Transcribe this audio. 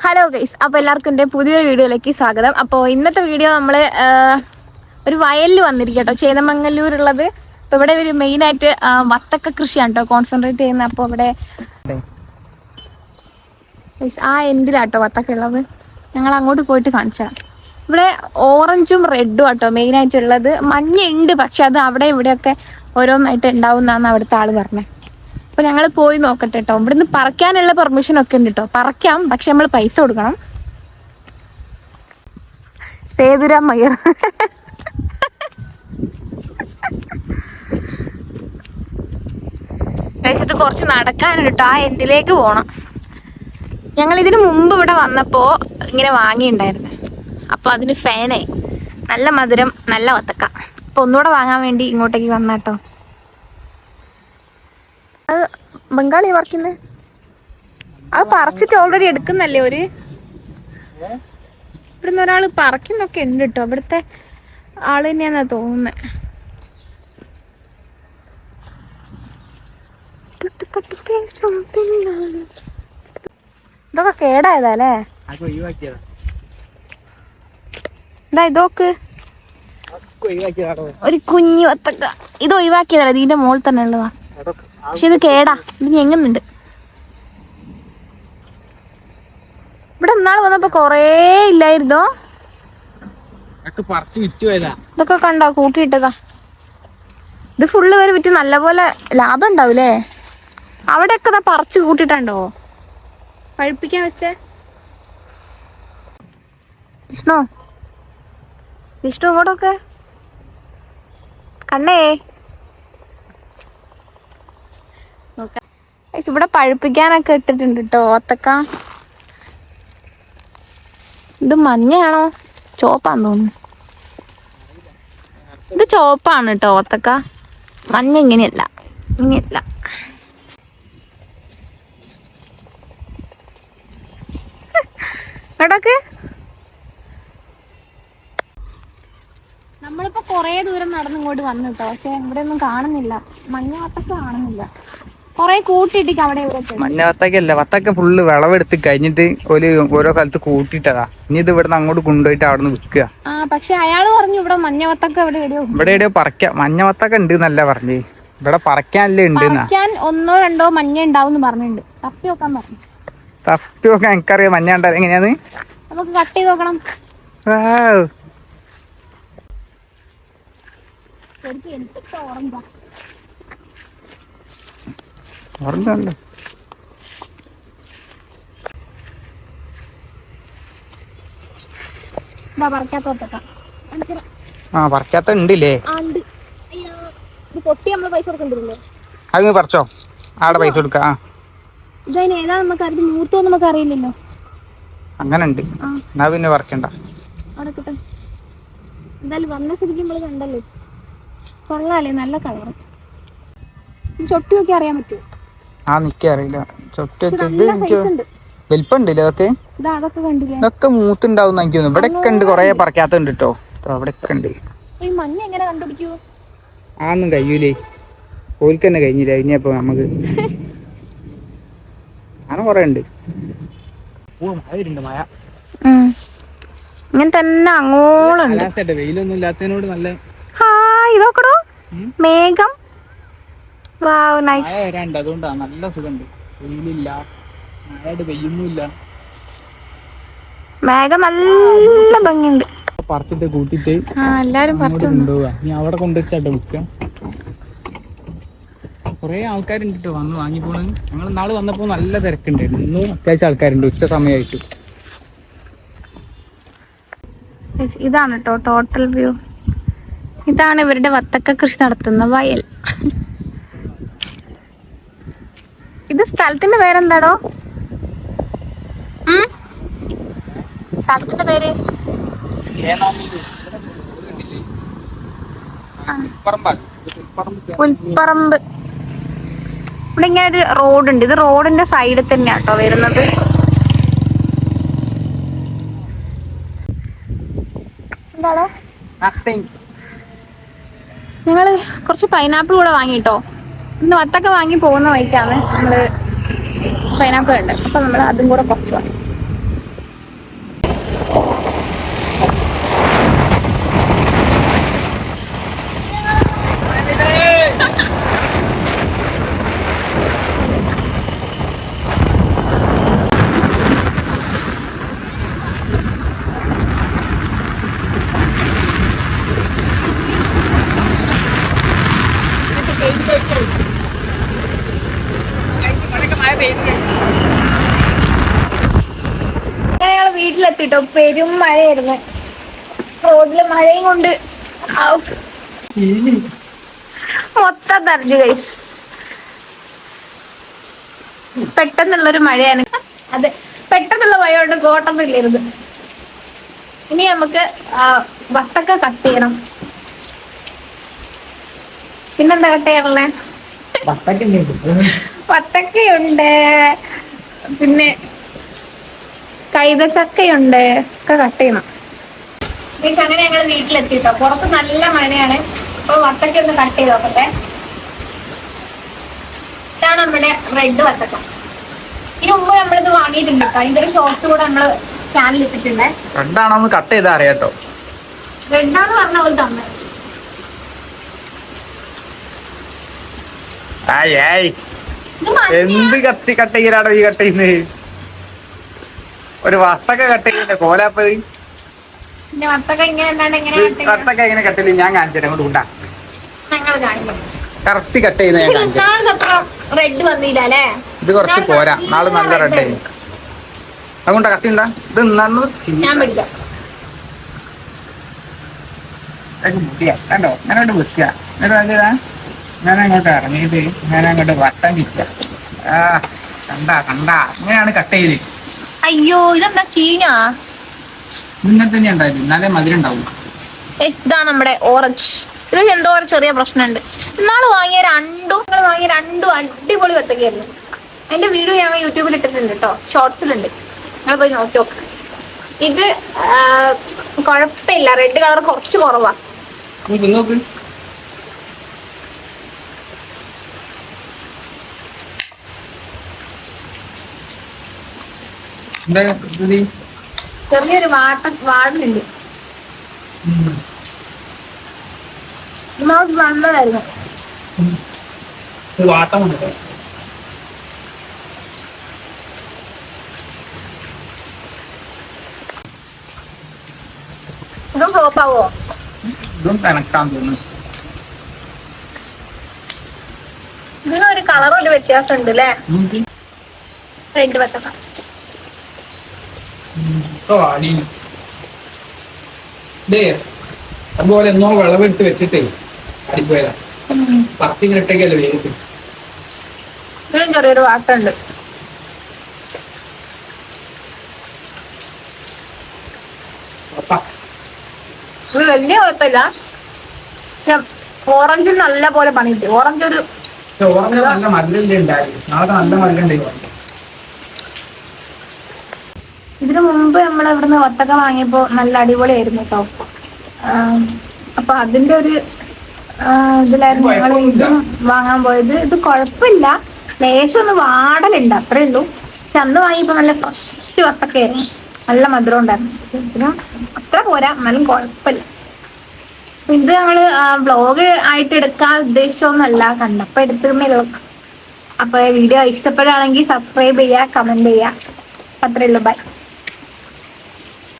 Hello guys, അപ്പോൾ എല്ലാവർക്കും എൻ്റെ പുതിയൊരു വീഡിയോയിലേക്ക് സ്വാഗതം. അപ്പോൾ ഇന്നത്തെ വീഡിയോ നമ്മൾ ഒരു വയലിൽ വന്നിരിക്കട്ടോ, ചേന്നമംഗല്ലൂരുള്ളത്. അപ്പോൾ ഇവിടെ ഒരു മെയിനായിട്ട് വത്തക്ക കൃഷിയാണ് കേട്ടോ കോൺസെൻട്രേറ്റ് ചെയ്യുന്നത്. അപ്പോൾ ഇവിടെ ആ എൻഡിലാട്ടോ വത്തക്ക ഉള്ളത്. ഞങ്ങൾ അങ്ങോട്ട് പോയിട്ട് കാണിച്ചാൽ ഇവിടെ ഓറഞ്ചും റെഡും ആട്ടോ മെയിനായിട്ടുള്ളത്. മഞ്ഞ ഉണ്ട്, പക്ഷെ അത് അവിടെ ഇവിടെയൊക്കെ ഓരോന്നായിട്ട് ഉണ്ടാവും എന്നാണ് അവിടുത്തെ ആൾ പറഞ്ഞത്. അപ്പോൾ ഞങ്ങൾ പോയി നോക്കട്ടെ കേട്ടോ. ഇവിടുന്ന് പറിക്കാനുള്ള പെർമിഷൻ ഒക്കെ ഉണ്ട് കേട്ടോ, പറിക്കാം, പക്ഷെ നമ്മൾ പൈസ കൊടുക്കണം. സേതുരാമയ്യർ ഇത് കുറച്ച് നടക്കാനുണ്ട് കേട്ടോ, ആ എന്തിലേക്ക് പോകണം. ഞങ്ങൾ ഇതിനു മുമ്പ് ഇവിടെ വന്നപ്പോൾ ഇങ്ങനെ വാങ്ങിയിട്ടുണ്ടായിരുന്നു. അപ്പോൾ അതിന് ഫാനായി, നല്ല മധുരം, നല്ല വത്തക്ക. അപ്പോൾ ഒന്നുകൂടെ വാങ്ങാൻ വേണ്ടി ഇങ്ങോട്ടേക്ക് വന്നാട്ടോ. അത് ബംഗാളി പറിക്കുന്നത്, അത് പറിച്ചിട്ട് ഓൾറെഡി എടുക്കുന്നല്ലേ ഒരു ഇവിടുന്ന് ഒരാൾ പറിക്കുന്നൊക്കെ ഉണ്ട് കേട്ടോ. ഇവിടുത്തെ ആള് തന്നെയാന്നാ തോന്നുന്നത്. ഇതൊക്കെ കേടായതല്ലേ? എന്താ ഇതൊക്കെ ഒരു കുഞ്ഞു വത്തക്ക. ഇത് ഒഴിവാക്കിയതല്ല, ഇതിന്റെ മുകളിൽ തന്നെ ഉള്ളതാ. പക്ഷെ ഇത് കേടാ, ഇത് ഞെങ്ങുന്നുണ്ട്. ഇവിടെ ഇന്നാള് വന്നപ്പോ കൊറേ ഇല്ലായിരുന്നോ? ഇതൊക്കെ കണ്ടോ, കൂട്ടിയിട്ടതാ. ഇത് ഫുള്ള് വരെ വിറ്റ് നല്ലപോലെ ലാഭം ഉണ്ടാവൂലേ? അവിടെയൊക്കെ പറിച്ചു കൂട്ടിട്ടുണ്ടോ പഴുപ്പിക്കാൻ വെച്ചേ? വിഷ്ണു വിഷ്ണു ഇങ്ങോട്ടൊക്കെ കണ്ണേ. ഇവിടെ പഴുപ്പിക്കാനൊക്കെ ഇട്ടിട്ടുണ്ട് കേട്ടോ വത്തക്ക. ഇത് മഞ്ഞയാണോ ചോപ്പാന്ന് തോന്നുന്നു. ഇത് ചോപ്പാണ് കേട്ടോ വത്തക്ക, മഞ്ഞ ഇങ്ങനെയല്ല, ഇങ്ങനെയല്ല. എടക്ക് നമ്മളിപ്പോ കൊറേ ദൂരം നടന്നിങ്ങോട്ട് വന്നു കേട്ടോ, പക്ഷെ ഇവിടെ ഒന്നും കാണുന്നില്ല, മഞ്ഞ വത്തക്ക കാണുന്നില്ല. കൊറേ കൂട്ടിയിട്ടേക്ക് അവിടെ ഇവിടെ. മഞ്ഞ വത്തക്കല്ല, വത്തക്ക ഫുള്ള് വിളവെടുത്ത് കഴിഞ്ഞിട്ട് ഓരോ സ്ഥലത്ത് കൂട്ടിയിട്ടതാ. ഇനി ഇത് ഇവിടുന്ന് അങ്ങോട്ട് കൊണ്ടുപോയിട്ട് അവിടെ നിന്ന് വിൽക്കുക. ആ പക്ഷെ അയാള് പറഞ്ഞു ഇവിടെ മഞ്ഞ വത്തക്ക ഇവിടെ എവിടെയോ പറിക്കാം. മഞ്ഞ വത്തക്ക ഉണ്ട് എന്നല്ല പറഞ്ഞേ, ഇവിടെ പറിക്കാനല്ലേ ഉണ്ട്. ഒന്നോ രണ്ടോ മഞ്ഞ ഉണ്ടാവും പറഞ്ഞിട്ടുണ്ട്. തപ്പി നോക്കാൻ പറഞ്ഞു. തപ്പി നോക്കാൻ എനിക്കറിയാം മഞ്ഞ ഉണ്ടാവും എങ്ങനെയാന്ന്. നമുക്ക് കട്ട് ചെയ്ത് നോക്കണം. ഓറഞ്ചാണല്ലോ. ആ പറിക്കാത്ത ഉണ്ടല്ലേ? അത് പറിച്ചോ, ആടെ പൈസ കൊടുക്ക. അറിയില്ലല്ലോ. അങ്ങനെ ഉണ്ട്, എന്നാ പിന്നെ പറിക്കണ്ട. എന്തായാലും വന്ന സ്ഥിതിക്ക് നമ്മള് കണ്ടല്ലോ, കൊള്ളാല്ലേ, നല്ല കളർ. ചൊട്ടി നോക്കി അറിയാൻ പറ്റുമോ? ആ നിക്കറിയില്ല, ചൊട്ടി വലിപ്പുണ്ടല്ലേ? അതൊക്കെ ഇതൊക്കെ മൂത്തുണ്ടാവും എനിക്ക് തോന്നുന്നു. ഇവിടെ ഒക്കെ ഉണ്ട്, കൊറേ പറിക്കാത്തുണ്ട് കേട്ടോ. അവിടെ ഒക്കെ ഉണ്ട്. മഞ്ഞ എങ്ങനെ കണ്ടുപിടിക്കൂ? ആന്നും കഴിയൂലേ, ഓൽക്ക് തന്നെ കഴിഞ്ഞില്ല. ഇനിയപ്പോ നമുക്ക് അങ്ങനെ കൊറേ ഉണ്ട്. മഴ ഇങ്ങനെ തന്നെ അങ്ങോളുണ്ട്. വെയിലൊന്നും ഇല്ലാത്തതിനോട് നല്ല ഇതോക്കടോ മേഘം. വരാണ്ട്, അതുകൊണ്ടാ നല്ല സുഖമുണ്ട്. വെയിലില്ല, മഴയായിട്ട് പെയ്യുന്നില്ല, മേഘം നല്ല ഭംഗിയുണ്ട്. പറിച്ചിട്ട് കൂട്ടിട്ട് എല്ലാരും കൊണ്ടുപോവാ. നീ അവിടെ കൊണ്ടുവച്ചാട്ടോ വിൽക്കാം. കൊറേ ആൾക്കാരുണ്ട് വന്ന് വാങ്ങിപ്പോണ്. ഞങ്ങൾ നാളെ വന്നപ്പോ നല്ല തിരക്കുണ്ടായിരുന്നു. ഇന്നും അത്യാവശ്യം ആൾക്കാരുണ്ട് ഉച്ച സമയമായിട്ട്. ഇതാണ് കേട്ടോ ടോട്ടൽ വ്യൂ. ഇതാണ് ഇവരുടെ വത്തക്ക കൃഷി നടത്തുന്ന വയൽ. ഇത് സ്ഥലത്തിന്റെ പേരെന്താടോ? സ്ഥലത്തിന്റെ പേര് പുൽപ്പറമ്പ്. ഇവിടെ ഇങ്ങനെ ഒരു റോഡുണ്ട്. ഇത് റോഡിന്റെ സൈഡിൽ തന്നെയാണ് കേട്ടോ വരുന്നത്. എന്താടോ? ഞങ്ങള് കുറച്ച് പൈനാപ്പിൾ കൂടെ വാങ്ങിട്ടോ. ഇന്ന് വത്തക്ക വാങ്ങി പോകുന്ന വഴിക്കാണ് നമ്മള് പൈനാപ്പിൾ ഉണ്ട്. അപ്പൊ നമ്മൾ അതും കൂടെ കുറച്ച് വാങ്ങി. വീട്ടിലെത്തിട്ടോ. പെരും മഴയായിരുന്നു. റോഡില് മഴയും കൊണ്ട് മൊത്തം തറഞ്ഞു ഗൈസ്. പെട്ടെന്നുള്ളൊരു മഴയാണ്. അതെ, പെട്ടെന്നുള്ള മഴ കൊണ്ട് കോട്ടൊന്നും ഇല്ലായിരുന്നു. ഇനി നമുക്ക് വത്തക്ക കട്ട് ചെയ്യണം. പിന്നെന്താ കട്ട് ചെയ്യാനുള്ളേ? വത്തക്കയുണ്ട്, പിന്നെ കൈതച്ചക്കയുണ്ട്, ഒക്കെ കട്ട് ചെയ്യണം. അങ്ങനെ ഞങ്ങൾ വീട്ടിലെത്തിട്ടോ. പുറത്ത് നല്ല മഴയാണ്. അപ്പൊ വത്തക്ക ഒന്ന് കട്ട് ചെയ്ത് നോക്കട്ടെ. ഇതാണ് നമ്മുടെ റെഡ് വത്തക്ക. ഇതിനു മുമ്പ് നമ്മളിത് വാങ്ങിയിട്ടുണ്ട് കേട്ടോ. അതിന്റെ ഒരു ഷോർട്സ് കൂടെ നമ്മള് ചാനൽ ഇട്ടിട്ടുണ്ട്. റെഡാണോന്ന് കട്ട് ചെയ്താ അറിയാട്ടോ. റെഡാന്ന് പറഞ്ഞ പോലെ തന്നെ. എന്ത് കത്തി കട്ട് ചെയ്യലാണോ ഈ കട്ട് ചെയ്യുന്നത്? ഒരു വത്തക്ക കട്ട് ചെയ്യുന്ന കോലാപ്പത്. വത്തക്ക എങ്ങനെ കട്ട് ചെയ്ത് ഞാൻ കാണിച്ചു തരാം. കൊണ്ടാ കറക്റ്റ് കട്ട് ചെയ്യുന്ന ഞാൻ റെഡ് വന്നില്ല അല്ലേ? ഇത് കുറച്ച് പോരാ. നാളെ നല്ല റെഡ് ആയി. അതുകൊണ്ടാ കത്തി ഉണ്ടാ. ഇത് ഞാൻ പിടിക്കാം. കണ്ടോ ഞാനോട്ട് വെക്കുക. ഞാൻ അങ്ങോട്ട് ഇറങ്ങിയത് ഞാൻ അങ്ങോട്ട് വട്ടം ചിക്കുക. കണ്ടാ ഇങ്ങനെയാണ് കട്ട് ചെയ്ത്. അയ്യോ, ഇതെന്താ ചീഞ്ഞാ? ഇങ്ങനെ തന്നെ ഉണ്ടായിരുന്നു. എന്നാലേ മധുരം ഉണ്ടാവും. ഇതാണ് നമ്മുടെ ഓറഞ്ച്. ഇത് എന്തോ ഒരു ചെറിയ പ്രശ്നമുണ്ട്. ഇന്നാള് വാങ്ങിയ രണ്ടും അടിപൊളി വത്തക്കയായിരുന്നു. അതിന്റെ വീഡിയോ ഞങ്ങൾ യൂട്യൂബിൽ ഇട്ടിട്ടുണ്ട് കേട്ടോ, ഷോർട്സിലുണ്ട്. നിങ്ങൾ പോയി നോക്കി നോക്ക്. ഇത് കുഴപ്പമില്ല. റെഡ് കളർ കുറച്ച് കുറവാ. ചെറിയൊരു വാടലുണ്ട്. നല്ലതായിരുന്നു. ഇതും ഫ്ലോപ്പ് ആവോ? ഇതിനൊരു കളറും ഒരു വ്യത്യാസം ഉണ്ട് അല്ലേ? റെഡ് വത്തക്ക അതുപോലെ എന്നോ വിളവെടുത്ത് വെച്ചിട്ടേ അടിപ്പോയതാ. 10 മിനിറ്റൊക്കെയല്ലേ വേഗത്തിൽ. ഇതിനും ചെറിയൊരു വാട്ടുണ്ട്. ഇത് വലിയ കുഴപ്പമില്ല. ഓറഞ്ചിൽ നല്ല പോലെ പണിയിട്ട്. ഓറഞ്ച് നല്ല മധുരല്ലേ ഉണ്ടായിരുന്നു. നാളെ നല്ല മധുരം ഉണ്ടായിരുന്നു. ഇതിനു മുമ്പ് നമ്മൾ ഇവിടുന്ന് വത്തക്ക വാങ്ങിയപ്പോ നല്ല അടിപൊളിയായിരുന്നു കേട്ടോ. അപ്പൊ അതിന്റെ ഒരു ഇതിലായിരുന്നു ഞങ്ങൾ ഇതും വാങ്ങാൻ പോയത്. ഇത് കുഴപ്പമില്ല, ലേശം ഒന്ന് വാടലുണ്ട്, അത്രേ ഉള്ളൂ. പക്ഷെ അന്ന് വാങ്ങിയപ്പോ നല്ല ഫ്രഷ് വത്തക്കയായിരുന്നു. നല്ല മധുരം ഉണ്ടായിരുന്നു. പിന്നെ അത്ര പോരാ, എന്നാലും കുഴപ്പമില്ല. ഇത് ഞങ്ങള് വ്ളോഗ് ആയിട്ട് എടുക്കാൻ ഉദ്ദേശിച്ചൊന്നല്ല, കണ്ടപ്പോ എടുത്തുന്നേ ഉള്ളൂ. അപ്പൊ വീഡിയോ ഇഷ്ടപ്പെടുകയാണെങ്കിൽ സബ്സ്ക്രൈബ് ചെയ്യുക, കമന്റ് ചെയ്യുക. അത്രേ ഉള്ളൂ. ബൈ.